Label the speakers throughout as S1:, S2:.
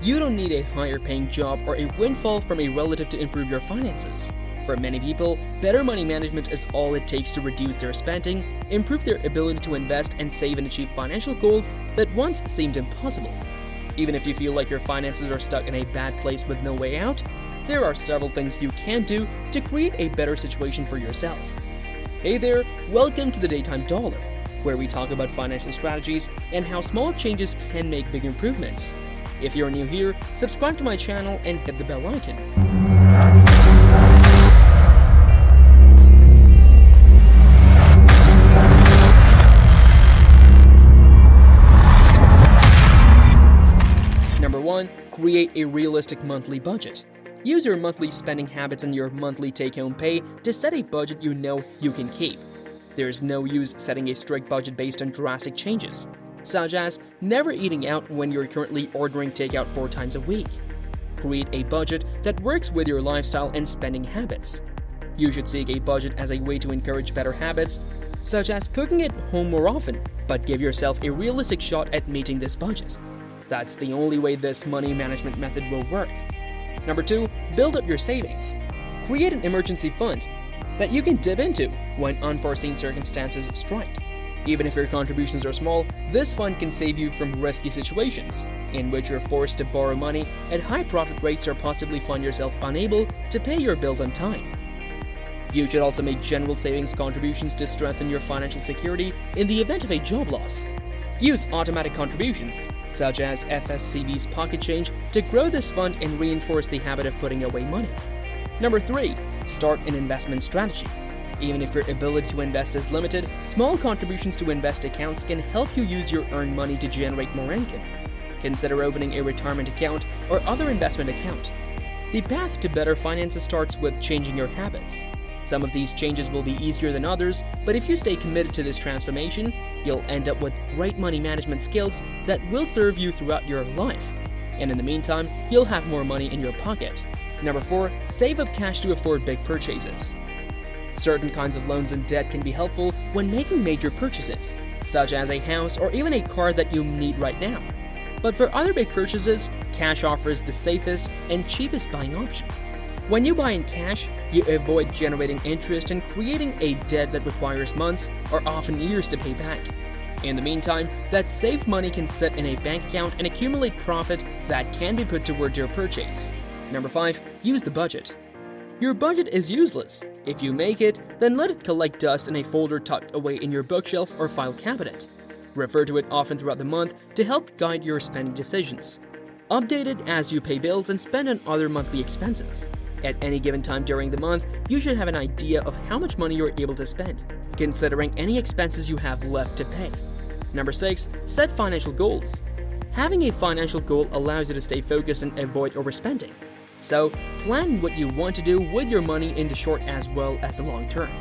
S1: You don't need a higher paying job or a windfall from a relative to improve your finances. For many people, better money management is all it takes to reduce their spending, improve their ability to invest, and save and achieve financial goals that once seemed impossible. Even if you feel like your finances are stuck in a bad place with no way out, there are several things you can do to create a better situation for yourself. Hey there, welcome to the Daytime Dollar, where we talk about financial strategies and how small changes can make big improvements. If you're new here, subscribe to my channel and hit the bell icon. Number 1. Create a realistic monthly budget. Use your monthly spending habits and your monthly take-home pay to set a budget you know you can keep. There's no use setting a strict budget based on drastic changes, such as never eating out when you're currently ordering takeout 4 times a week. Create a budget that works with your lifestyle and spending habits. You should seek a budget as a way to encourage better habits, such as cooking at home more often, but give yourself a realistic shot at meeting this budget. That's the only way this money management method will work. Number 2, build up your savings. Create an emergency fund that you can dip into when unforeseen circumstances strike. Even if your contributions are small, this fund can save you from risky situations in which you're forced to borrow money at high profit rates or possibly find yourself unable to pay your bills on time. You should also make general savings contributions to strengthen your financial security in the event of a job loss. Use automatic contributions, such as FSCD's pocket change, to grow this fund and reinforce the habit of putting away money. Number 3, start an investment strategy. Even if your ability to invest is limited, small contributions to invest accounts can help you use your earned money to generate more income. Consider opening a retirement account or other investment account. The path to better finances starts with changing your habits. Some of these changes will be easier than others, but if you stay committed to this transformation, you'll end up with great money management skills that will serve you throughout your life. And in the meantime, you'll have more money in your pocket. Number 4, save up cash to afford big purchases. Certain kinds of loans and debt can be helpful when making major purchases, such as a house or even a car that you need right now. But for other big purchases, cash offers the safest and cheapest buying option. When you buy in cash, you avoid generating interest and creating a debt that requires months or often years to pay back. In the meantime, that saved money can sit in a bank account and accumulate profit that can be put towards your purchase. Number 5, use the budget. Your budget is useless. If you make it, then let it collect dust in a folder tucked away in your bookshelf or file cabinet. Refer to it often throughout the month to help guide your spending decisions. Update it as you pay bills and spend on other monthly expenses. At any given time during the month, you should have an idea of how much money you're able to spend, considering any expenses you have left to pay. Number 6, set financial goals. Having a financial goal allows you to stay focused and avoid overspending. So, plan what you want to do with your money in the short as well as the long term.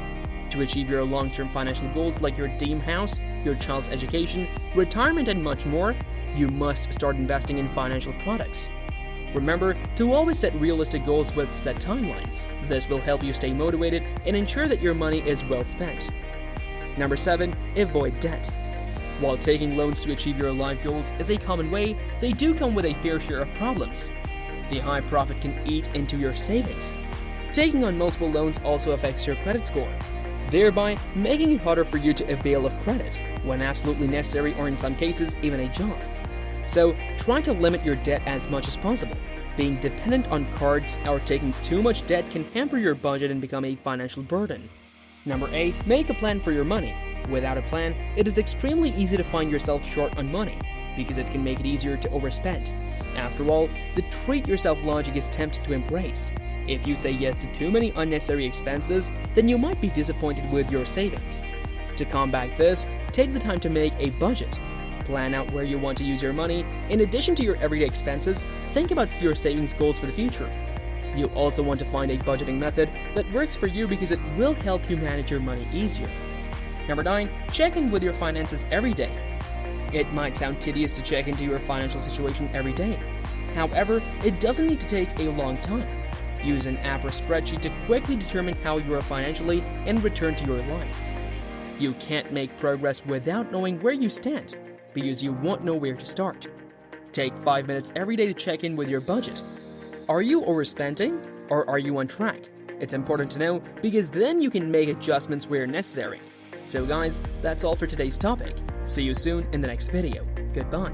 S1: To achieve your long-term financial goals like your dream house, your child's education, retirement, and much more, you must start investing in financial products. Remember to always set realistic goals with set timelines. This will help you stay motivated and ensure that your money is well spent. Number 7, avoid debt. While taking loans to achieve your life goals is a common way, they do come with a fair share of problems. The high profit can eat into your savings. Taking on multiple loans also affects your credit score, thereby making it harder for you to avail of credit when absolutely necessary, or in some cases even a job. So try to limit your debt as much as possible. Being dependent on cards or taking too much debt can hamper your budget and become a financial burden. Number 8, make a plan for your money. Without a plan, it is extremely easy to find yourself short on money because it can make it easier to overspend. After all, the treat yourself logic is tempting to embrace. If you say yes to too many unnecessary expenses, then you might be disappointed with your savings. To combat this, take the time to make a budget. Plan out where you want to use your money. In addition to your everyday expenses, think about your savings goals for the future. You also want to find a budgeting method that works for you because it will help you manage your money easier. Number 9, check in with your finances every day. It might sound tedious to check into your financial situation every day. However, it doesn't need to take a long time. Use an app or spreadsheet to quickly determine how you are financially and return to your life. You can't make progress without knowing where you stand, because you won't know where to start. Take 5 minutes every day to check in with your budget. Are you overspending or are you on track? It's important to know because then you can make adjustments where necessary. So guys, that's all for today's topic. See you soon in the next video. Goodbye.